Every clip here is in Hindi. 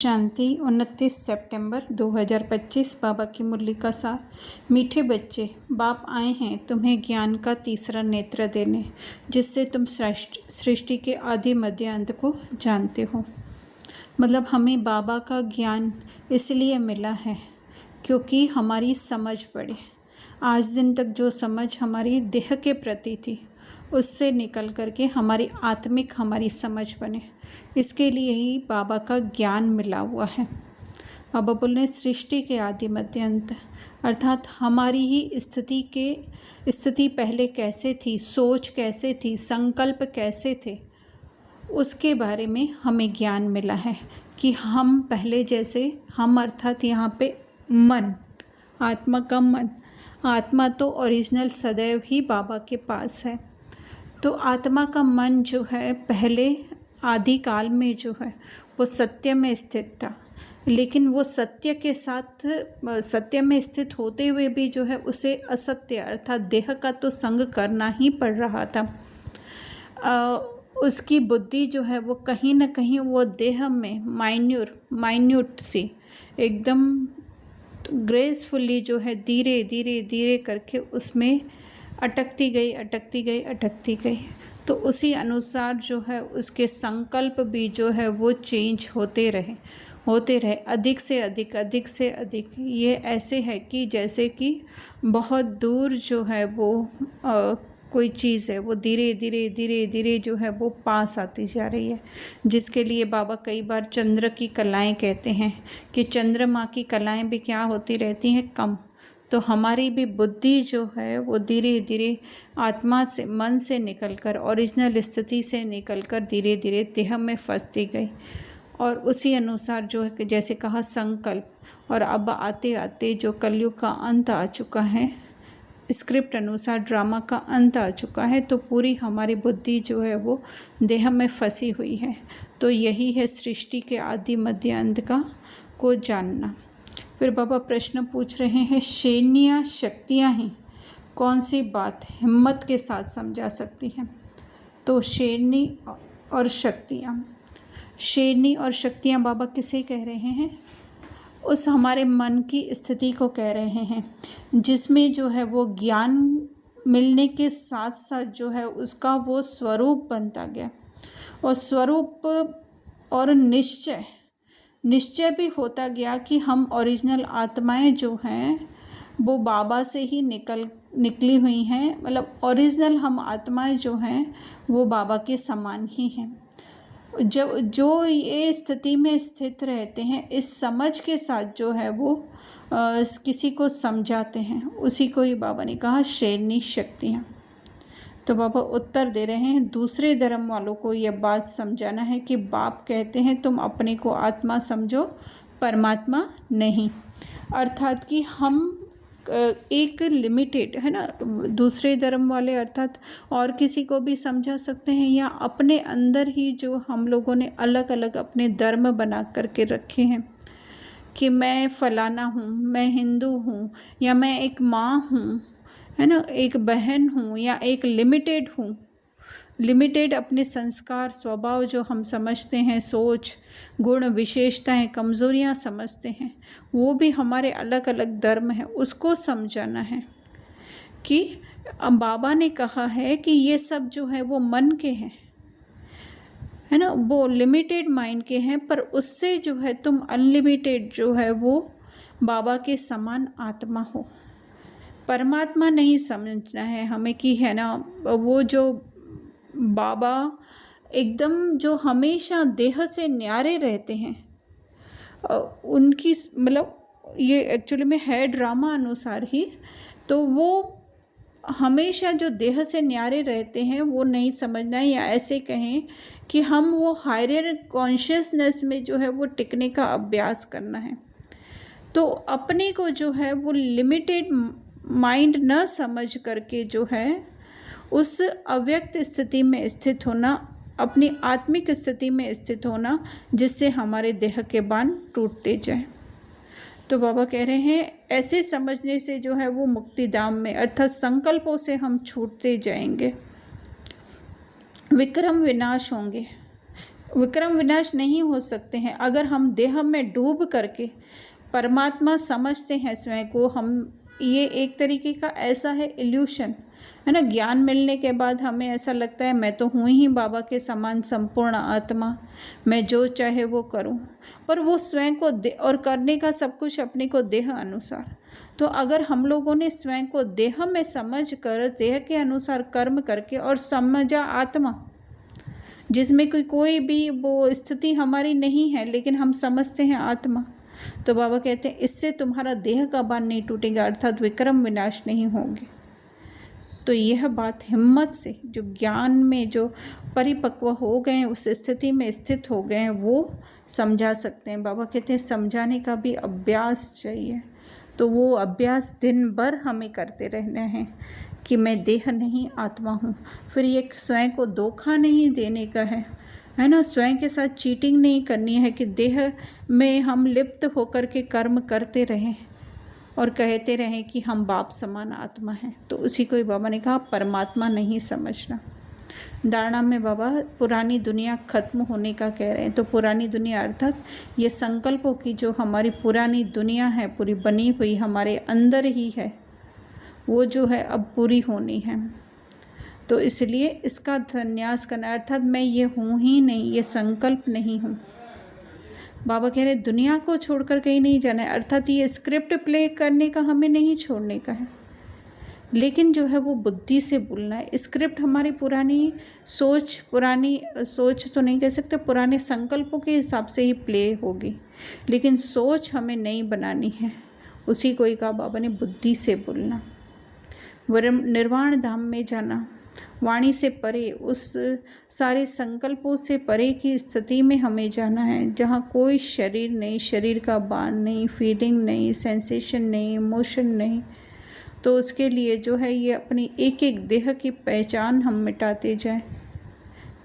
शांति 29 सितंबर 2025। बाबा की मुरली का सार। मीठे बच्चे, बाप आए हैं तुम्हें ज्ञान का तीसरा नेत्र देने, जिससे तुम सृष्टि के आदि मध्य अंत को जानते हो। मतलब हमें बाबा का ज्ञान इसलिए मिला है क्योंकि हमारी समझ बढ़े। आज दिन तक जो समझ हमारी देह के प्रति थी, उससे निकल करके हमारी आत्मिक हमारी समझ बने, इसके लिए ही बाबा का ज्ञान मिला हुआ है। बाबा बोल रहे सृष्टि के आदि मध्य अंत, अर्थात हमारी ही स्थिति पहले कैसे थी, सोच कैसे थी, संकल्प कैसे थे, उसके बारे में हमें ज्ञान मिला है कि हम पहले जैसे, हम अर्थात यहाँ पे मन, आत्मा का मन, आत्मा तो ओरिजिनल सदैव ही बाबा के पास है। तो आत्मा का मन जो है पहले आदिकाल में जो है वो सत्य में स्थित था, लेकिन वो सत्य के साथ सत्य में स्थित होते हुए भी जो है उसे असत्य अर्थात देह का तो संग करना ही पड़ रहा था। उसकी बुद्धि जो है वो कहीं ना कहीं वो देह में माइन्यूट सी एकदम ग्रेसफुली जो है धीरे धीरे धीरे करके उसमें अटकती गई। तो उसी अनुसार जो है उसके संकल्प भी जो है वो चेंज होते रहे अधिक से अधिक। ये ऐसे है कि जैसे कि बहुत दूर जो है वो कोई चीज़ है वो धीरे धीरे जो है वो पास आती जा रही है, जिसके लिए बाबा कई बार चंद्र की कलाएं कहते हैं कि चंद्रमा की कलाएं भी क्या होती रहती हैं, कम। तो हमारी भी बुद्धि जो है वो धीरे धीरे आत्मा से, मन से निकलकर, ओरिजिनल स्थिति से निकलकर धीरे धीरे देह में फंसती गई। और उसी अनुसार जो है जैसे कहा संकल्प, और अब आते आते जो कलयुग का अंत आ चुका है, स्क्रिप्ट अनुसार ड्रामा का अंत आ चुका है, तो पूरी हमारी बुद्धि जो है वो देह में फंसी हुई है। तो यही है सृष्टि के आदि मध्य अंत का को जानना। फिर बाबा प्रश्न पूछ रहे हैं, शेरनियाँ शक्तियाँ ही कौन सी बात हिम्मत के साथ समझा सकती हैं? तो शेरनी और शक्तियाँ बाबा किसे कह रहे हैं? उस हमारे मन की स्थिति को कह रहे हैं, जिसमें जो है वो ज्ञान मिलने के साथ साथ जो है उसका वो स्वरूप बनता गया, और स्वरूप और निश्चय भी होता गया कि हम ओरिजिनल आत्माएं जो हैं वो बाबा से ही निकली हुई हैं। मतलब ओरिजिनल हम आत्माएं जो हैं वो बाबा के समान ही हैं। जब जो ये स्थिति में स्थित रहते हैं, इस समझ के साथ जो है वो किसी को समझाते हैं, उसी को ही बाबा ने कहा शेरनी शक्तियाँ। तो बाबा उत्तर दे रहे हैं, दूसरे धर्म वालों को यह बात समझाना है कि बाप कहते हैं तुम अपने को आत्मा समझो, परमात्मा नहीं। अर्थात कि हम एक लिमिटेड है ना, दूसरे धर्म वाले अर्थात और किसी को भी समझा सकते हैं, या अपने अंदर ही जो हम लोगों ने अलग अलग अपने धर्म बना करके रखे हैं कि मैं फलाना हूँ, मैं हिंदू हूँ, या मैं एक माँ हूँ, है ना, एक बहन हूँ, या एक लिमिटेड हूँ। लिमिटेड अपने संस्कार, स्वभाव जो हम समझते हैं, सोच, गुण, विशेषताएं, कमज़ोरियाँ समझते हैं, वो भी हमारे अलग अलग धर्म हैं। उसको समझाना है कि बाबा ने कहा है कि ये सब जो है वो मन के हैं, है ना, वो लिमिटेड माइंड के हैं, पर उससे जो है तुम अनलिमिटेड जो है वो बाबा के समान आत्मा हो। परमात्मा नहीं समझना है हमें कि है ना, वो जो बाबा एकदम जो हमेशा देह से न्यारे रहते हैं, उनकी मतलब ये एक्चुअली में है ड्रामा अनुसार ही, तो वो हमेशा जो देह से न्यारे रहते हैं वो नहीं समझना है, या ऐसे कहें कि हम वो हायर कॉन्शियसनेस में जो है वो टिकने का अभ्यास करना है। तो अपने को जो है वो लिमिटेड माइंड न समझ करके जो है उस अव्यक्त स्थिति में स्थित होना, अपनी आत्मिक स्थिति में स्थित होना, जिससे हमारे देह के बांध टूटते जाए। तो बाबा कह रहे हैं ऐसे समझने से जो है वो मुक्तिधाम में अर्थात संकल्पों से हम छूटते जाएंगे, विक्रम विनाश होंगे। विक्रम विनाश नहीं हो सकते हैं अगर हम देह में डूब करके परमात्मा समझते हैं स्वयं को। हम ये एक तरीके का ऐसा है इल्यूशन है ना। ज्ञान मिलने के बाद हमें ऐसा लगता है मैं तो हूँ ही बाबा के समान संपूर्ण आत्मा, मैं जो चाहे वो करूँ, पर वो स्वयं को और करने का सब कुछ अपने को देह अनुसार। तो अगर हम लोगों ने स्वयं को देह में समझ कर देह के अनुसार कर्म करके और समझा आत्मा जिसमें कोई भी वो स्थिति हमारी नहीं है, लेकिन हम समझते हैं आत्मा, तो बाबा कहते हैं इससे तुम्हारा देह का बांध नहीं टूटेगा, अर्थात विक्रम विनाश नहीं होंगे। तो यह बात हिम्मत से जो ज्ञान में जो परिपक्व हो गए हैं, उस स्थिति में स्थित हो गए हैं, वो समझा सकते हैं। बाबा कहते हैं समझाने का भी अभ्यास चाहिए। तो वो अभ्यास दिन भर हमें करते रहना है कि मैं देह नहीं आत्मा हूँ। फिर ये स्वयं को धोखा नहीं देने का है ना। स्वयं के साथ चीटिंग नहीं करनी है कि देह में हम लिप्त होकर के कर्म करते रहें और कहते रहें कि हम बाप समान आत्मा हैं। तो उसी को ही बाबा ने कहा परमात्मा नहीं समझना। धारणा में बाबा पुरानी दुनिया खत्म होने का कह रहे हैं। तो पुरानी दुनिया अर्थात ये संकल्पों की जो हमारी पुरानी दुनिया है, पूरी बनी हुई हमारे अंदर ही है, वो जो है अब पूरी होनी है। तो इसलिए इसका संन्यास करना, अर्थात मैं ये हूँ ही नहीं, ये संकल्प नहीं हूँ। बाबा कह रहे दुनिया को छोड़कर कहीं नहीं जाना है, अर्थात ये स्क्रिप्ट प्ले करने का हमें नहीं छोड़ने का है, लेकिन जो है वो बुद्धि से बोलना है। स्क्रिप्ट हमारी पुरानी सोच तो नहीं कह सकते, पुराने संकल्पों के हिसाब से ही प्ले होगी, लेकिन सोच हमें नई बनानी है। उसी को ही कहा बाबा ने बुद्धि से बोलना। निर्वाण धाम में जाना, वाणी से परे, उस सारे संकल्पों से परे की स्थिति में हमें जाना है, जहाँ कोई शरीर नहीं, शरीर का बाण नहीं, फीलिंग नहीं, सेंसेशन नहीं, इमोशन नहीं। तो उसके लिए जो है ये अपनी एक एक देह की पहचान हम मिटाते जाएं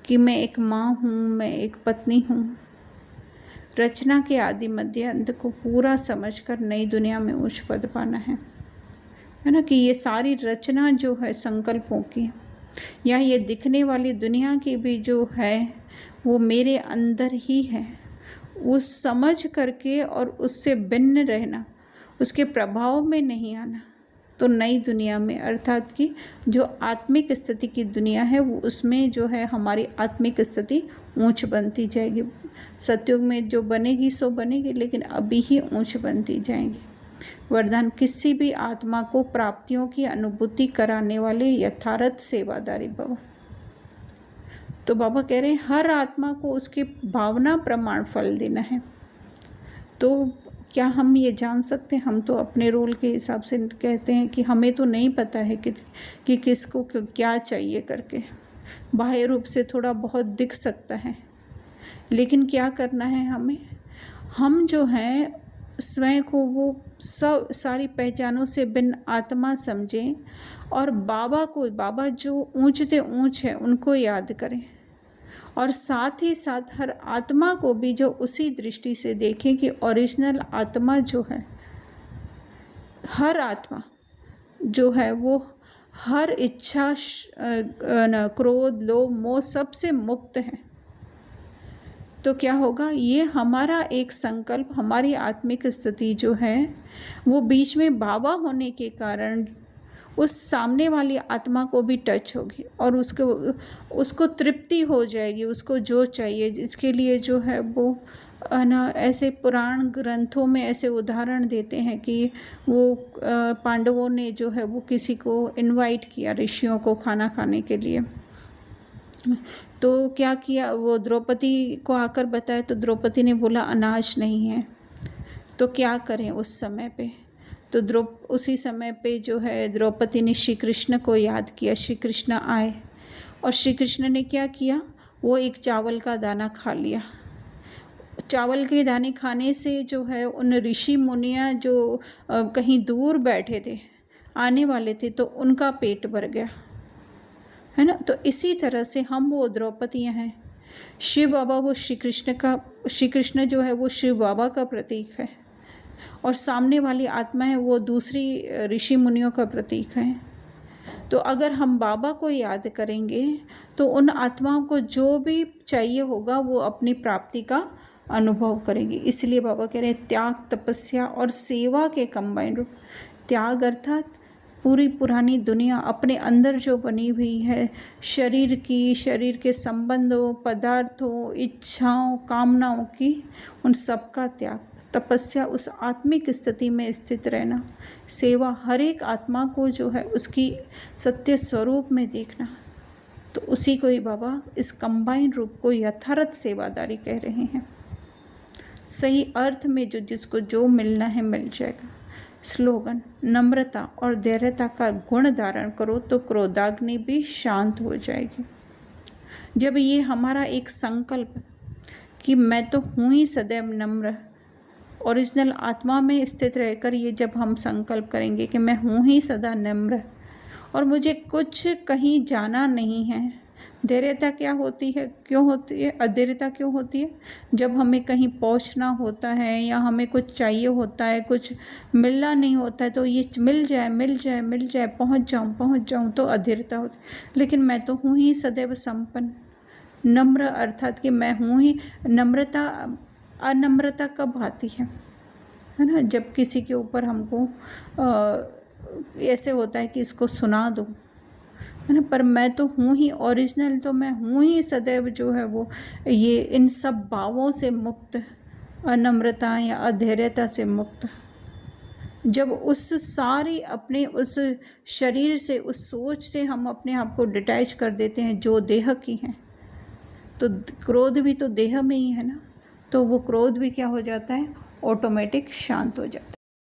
कि मैं एक माँ हूँ, मैं एक पत्नी हूँ। रचना के आदि मध्य अंत को पूरा समझकर नई दुनिया में उच्च पद पाना है ना। कि ये सारी रचना जो है संकल्पों की, या ये दिखने वाली दुनिया की भी जो है वो मेरे अंदर ही है, उस समझ करके और उससे भिन्न रहना, उसके प्रभाव में नहीं आना। तो नई दुनिया में अर्थात कि जो आत्मिक स्थिति की दुनिया है, वो उसमें जो है हमारी आत्मिक स्थिति ऊंच बनती जाएगी। सतयुग में जो बनेगी सो बनेगी, लेकिन अभी ही ऊंच बनती जाएगी। वरदान किसी भी आत्मा को प्राप्तियों की अनुभूति कराने वाले यथार्थ सेवादारी भव। तो बाबा कह रहे हैं हर आत्मा को उसकी भावना प्रमाण फल देना है। तो क्या हम ये जान सकते हैं? हम तो अपने रोल के हिसाब से कहते हैं कि हमें तो नहीं पता है कि किसको क्या चाहिए करके। बाह्य रूप से थोड़ा बहुत दिख सकता है, लेकिन क्या करना है हमें? हम जो हैं स्वयं को वो सब सारी पहचानों से भिन्न आत्मा समझें और बाबा जो ऊंचते ऊंच है उनको याद करें, और साथ ही साथ हर आत्मा को भी जो उसी दृष्टि से देखें कि ओरिजिनल आत्मा जो है, हर आत्मा जो है वो हर इच्छा, क्रोध, लोभ, मोह सबसे मुक्त है। तो क्या होगा? ये हमारा एक संकल्प, हमारी आत्मिक स्थिति जो है वो बीच में बाबा होने के कारण उस सामने वाली आत्मा को भी टच होगी और उसको तृप्ति हो जाएगी, उसको जो चाहिए। इसके लिए जो है वो ना ऐसे पुराण ग्रंथों में ऐसे उदाहरण देते हैं कि वो पांडवों ने जो है वो किसी को इनवाइट किया, ऋषियों को खाना खाने के लिए। तो क्या किया, वो द्रौपदी को आकर बताया तो द्रौपदी ने बोला अनाज नहीं है। तो क्या करें उस समय पे? तो उसी समय पे जो है द्रौपदी ने श्री कृष्ण को याद किया। श्री कृष्ण आए और श्री कृष्ण ने क्या किया, वो एक चावल का दाना खा लिया। चावल के दाने खाने से जो है उन ऋषि मुनियाँ जो कहीं दूर बैठे थे, आने वाले थे, तो उनका पेट भर गया, है ना। तो इसी तरह से हम वो द्रौपदियाँ हैं। शिव बाबा वो श्री कृष्ण जो है वो शिव बाबा का प्रतीक है, और सामने वाली आत्मा है वो दूसरी ऋषि मुनियों का प्रतीक है। तो अगर हम बाबा को याद करेंगे तो उन आत्माओं को जो भी चाहिए होगा वो अपनी प्राप्ति का अनुभव करेंगे। इसलिए बाबा कह रहे हैं त्याग, तपस्या और सेवा के कंबाइंड रूप। त्याग अर्थात पूरी पुरानी दुनिया अपने अंदर जो बनी हुई है, शरीर की, शरीर के संबंधों, पदार्थों, इच्छाओं, कामनाओं की, उन सब का त्याग। तपस्या उस आत्मिक स्थिति में स्थित रहना। सेवा हर एक आत्मा को जो है उसकी सत्य स्वरूप में देखना। तो उसी को ही बाबा इस कंबाइंड रूप को यथार्थ सेवादारी कह रहे हैं। सही अर्थ में जो जिसको जो मिलना है मिल जाएगा। स्लोगन, नम्रता और धैर्यता का गुण धारण करो तो क्रोधाग्नि भी शांत हो जाएगी। जब ये हमारा एक संकल्प कि मैं तो हूँ ही सदैव नम्र, ओरिजिनल आत्मा में स्थित रहकर ये जब हम संकल्प करेंगे कि मैं हूँ ही सदा नम्र और मुझे कुछ कहीं जाना नहीं है। धैर्यता क्या होती है, क्यों होती है, अधैर्यता क्यों होती है? जब हमें कहीं पहुंचना होता है या हमें कुछ चाहिए होता है, कुछ मिलना नहीं होता है, तो ये मिल जाए मिल जाए मिल जाए, पहुंच जाऊं तो अधैर्यता होती है। लेकिन मैं तो हूँ ही सदैव संपन्न, नम्र अर्थात कि मैं हूँ ही। नम्रता अनम्रता कब आती है ना? जब किसी के ऊपर हमको ऐसे होता है कि इसको सुना दो, है ना, पर मैं तो हूँ ही ओरिजिनल, तो मैं हूँ ही सदैव जो है वो ये इन सब भावों से मुक्त, अनम्रता या अधैर्यता से मुक्त। जब उस सारी अपने उस शरीर से, उस सोच से हम अपने आप को डिटैच कर देते हैं जो देह की हैं, तो क्रोध भी तो देह में ही है ना, तो वो क्रोध भी क्या हो जाता है, ऑटोमेटिक शांत हो जाता है।